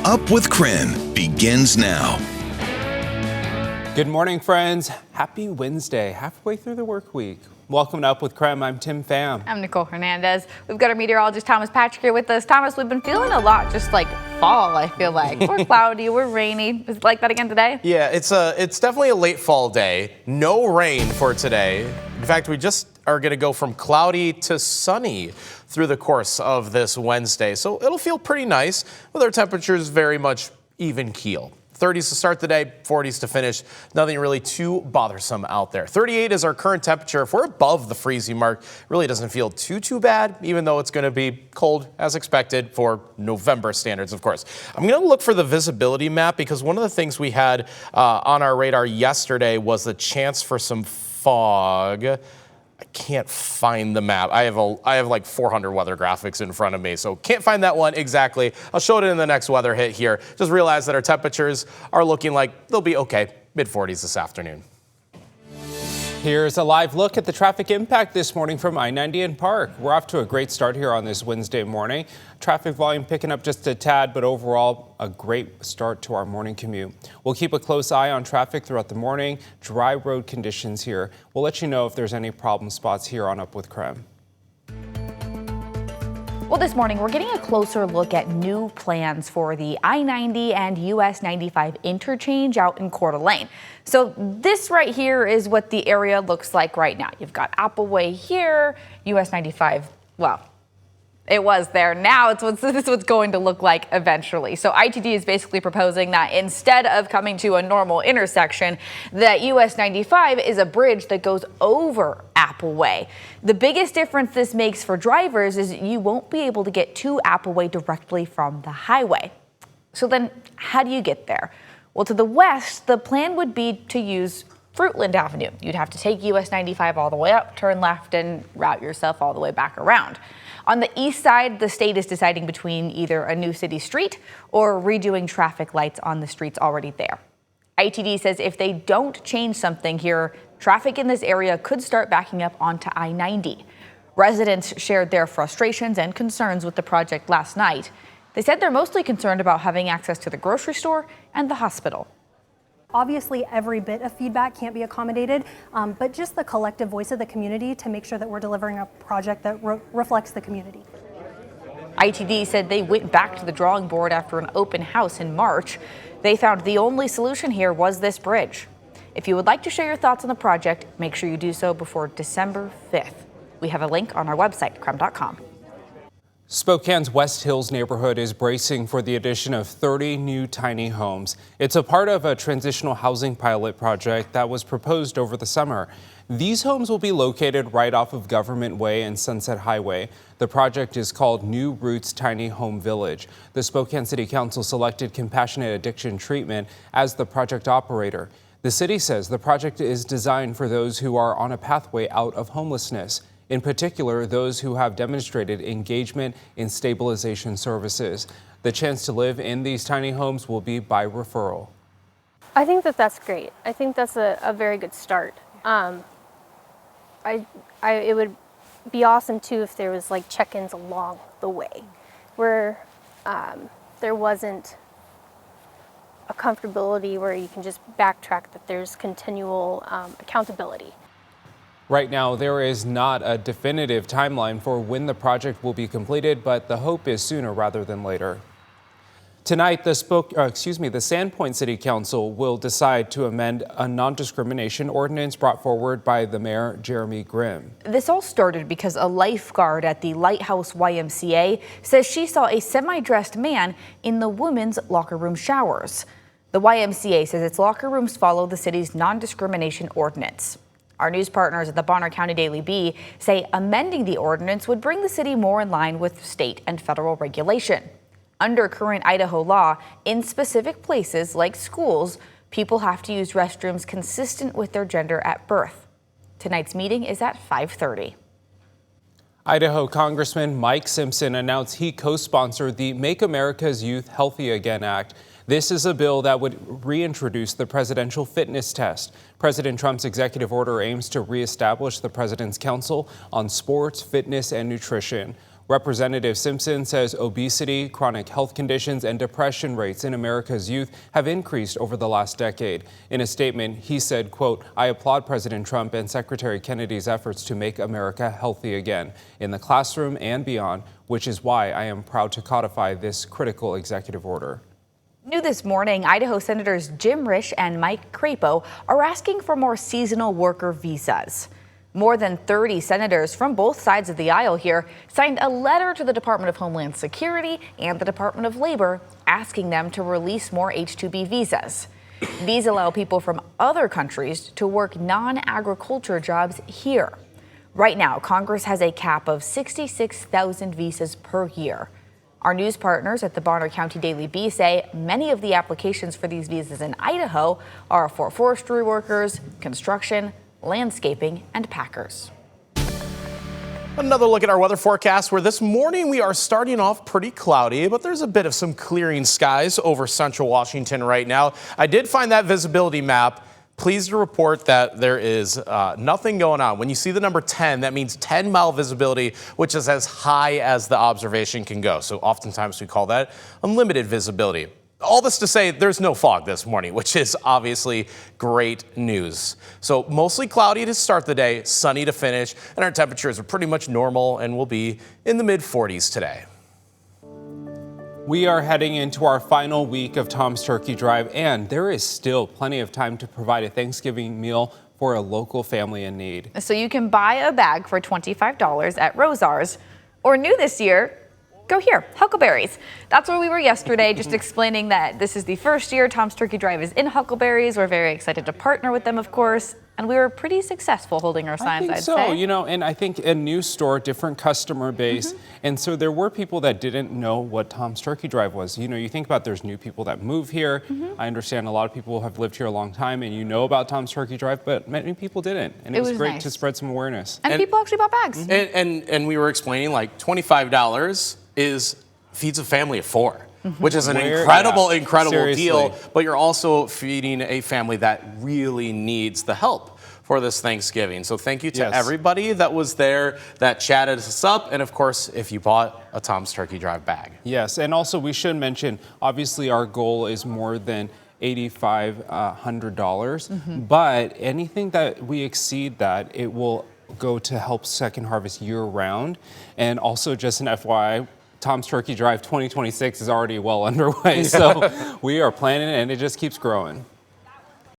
Up with KREM begins now. Good morning, friends. Happy Wednesday, halfway through the work week. Welcome to Up with KREM. I'm Tim Pham. I'm Nicole Hernandez. We've got our meteorologist Thomas Patrick here with us. Thomas, we've been feeling a lot just like fall, I feel like. We're cloudy, we're rainy. Is it like that again today? Yeah, it's definitely a late fall day. No rain for today. In fact, we just are going to go from cloudy to sunny through the course of this Wednesday. So it'll feel pretty nice with our temperatures very much even keel. 30s to start the day, 40s to finish. Nothing really too bothersome out there. 38 is our current temperature. If we're above the freezing mark, really doesn't feel too bad, even though it's going to be cold as expected for November standards, of course. I'm going to look for the visibility map because one of the things we had on our radar yesterday was the chance for some fog. I can't find the map. I have like 400 weather graphics in front of me, so can't find that one exactly. I'll show it in the next weather hit here. Just realize that our temperatures are looking like they'll be okay, mid-40s this afternoon. Here's a live look at the traffic impact this morning from I-90 and Park. We're off to a great start here on this Wednesday morning. Traffic volume picking up just a tad, but overall a great start to our morning commute. We'll keep a close eye on traffic throughout the morning. Dry road conditions here. We'll let you know if there's any problem spots here on Up with KREM. Well, this morning we're getting a closer look at new plans for the I-90 and US 95 interchange out in Coeur d'Alene. So this right here is what the area looks like right now. You've got Appleway here, US 95, well, it was there. Now this is what's going to look like eventually. So ITD is basically proposing that instead of coming to a normal intersection, that US 95 is a bridge that goes over Appleway. The biggest difference this makes for drivers is you won't be able to get to Appleway directly from the highway. So then how do you get there? Well, to the west, the plan would be to use Fruitland Avenue. You'd have to take US 95 all the way up, turn left, and route yourself all the way back around. On the east side, the state is deciding between either a new city street or redoing traffic lights on the streets already there. ITD says if they don't change something here, traffic in this area could start backing up onto I-90. Residents shared their frustrations and concerns with the project last night. They said they're mostly concerned about having access to the grocery store and the hospital. Obviously, every bit of feedback can't be accommodated, but just the collective voice of the community to make sure that we're delivering a project that reflects the community. ITD said they went back to the drawing board after an open house in March. They found the only solution here was this bridge. If you would like to share your thoughts on the project, make sure you do so before December 5th. We have a link on our website, krem.com. Spokane's West Hills neighborhood is bracing for the addition of 30 new tiny homes. It's a part of a transitional housing pilot project that was proposed over the summer. These homes will be located right off of Government Way and Sunset Highway. The project is called New Roots Tiny Home Village. The Spokane City Council selected Compassionate Addiction Treatment as the project operator. The city says the project is designed for those who are on a pathway out of homelessness. In particular, those who have demonstrated engagement in stabilization services. The chance to live in these tiny homes will be by referral. I think that's great. I think that's a very good start. It would be awesome too if there was like check-ins along the way, where there wasn't a comfortability where you can just backtrack, that there's continual accountability. Right now, there is not a definitive timeline for when the project will be completed, but the hope is sooner rather than later. Tonight, the Sandpoint City Council will decide to amend a non-discrimination ordinance brought forward by the mayor, Jeremy Grimm. This all started because a lifeguard at the Lighthouse YMCA says she saw a semi-dressed man in the women's locker room showers. The YMCA says its locker rooms follow the city's non-discrimination ordinance. Our news partners at the Bonner County Daily Bee say amending the ordinance would bring the city more in line with state and federal regulation. Under current Idaho law, in specific places like schools, people have to use restrooms consistent with their gender at birth. Tonight's meeting is at 5:30. Idaho Congressman Mike Simpson announced he co-sponsored the Make America's Youth Healthy Again Act. This is a bill that would reintroduce the presidential fitness test. President Trump's executive order aims to reestablish the President's Council on Sports, Fitness, and Nutrition. Representative Simpson says obesity, chronic health conditions, and depression rates in America's youth have increased over the last decade. In a statement, he said, quote, "I applaud President Trump and Secretary Kennedy's efforts to make America healthy again, in the classroom and beyond, which is why I am proud to codify this critical executive order." New this morning, Idaho Senators Jim Risch and Mike Crapo are asking for more seasonal worker visas. More than 30 senators from both sides of the aisle here signed a letter to the Department of Homeland Security and the Department of Labor asking them to release more H-2B visas. These allow people from other countries to work non-agriculture jobs here. Right now, Congress has a cap of 66,000 visas per year. Our news partners at the Bonner County Daily Bee say many of the applications for these visas in Idaho are for forestry workers, construction, landscaping, and packers. Another look at our weather forecast, where this morning we are starting off pretty cloudy, but there's a bit of some clearing skies over central Washington right now. I did find that visibility map. Pleased to report that there is nothing going on. When you see the number 10, that means 10-mile visibility, which is as high as the observation can go. So oftentimes we call that unlimited visibility. All this to say, there's no fog this morning, which is obviously great news. So mostly cloudy to start the day, sunny to finish, and our temperatures are pretty much normal and will be in the mid-40s today. We are heading into our final week of Tom's Turkey Drive, and there is still plenty of time to provide a Thanksgiving meal for a local family in need. So you can buy a bag for $25 at Rosar's, or new this year, go here, Huckleberries. That's where we were yesterday, just explaining that this is the first year Tom's Turkey Drive is in Huckleberries. We're very excited to partner with them, of course. And we were pretty successful holding our signs, I'd say. You know, and I think a new store, different customer base. And so there were people that didn't know what Tom's Turkey Drive was. You know, you think about there's new people that move here. I understand a lot of people have lived here a long time and you know about Tom's Turkey Drive, but many people didn't. And it was great nice to spread some awareness. And people actually bought bags. And we were explaining, like, $25 feeds a family of 4. Which is an incredible deal, but you're also feeding a family that really needs the help for this Thanksgiving. So thank you to everybody that was there, that chatted us up, and of course, if you bought a Tom's Turkey Drive bag. Yes, and also we should mention, obviously our goal is more than $8,500, but anything that we exceed that, it will go to help Second Harvest year-round. And also, just an FYI, Tom's Turkey Drive 2026 is already well underway, so we are planning and it just keeps growing.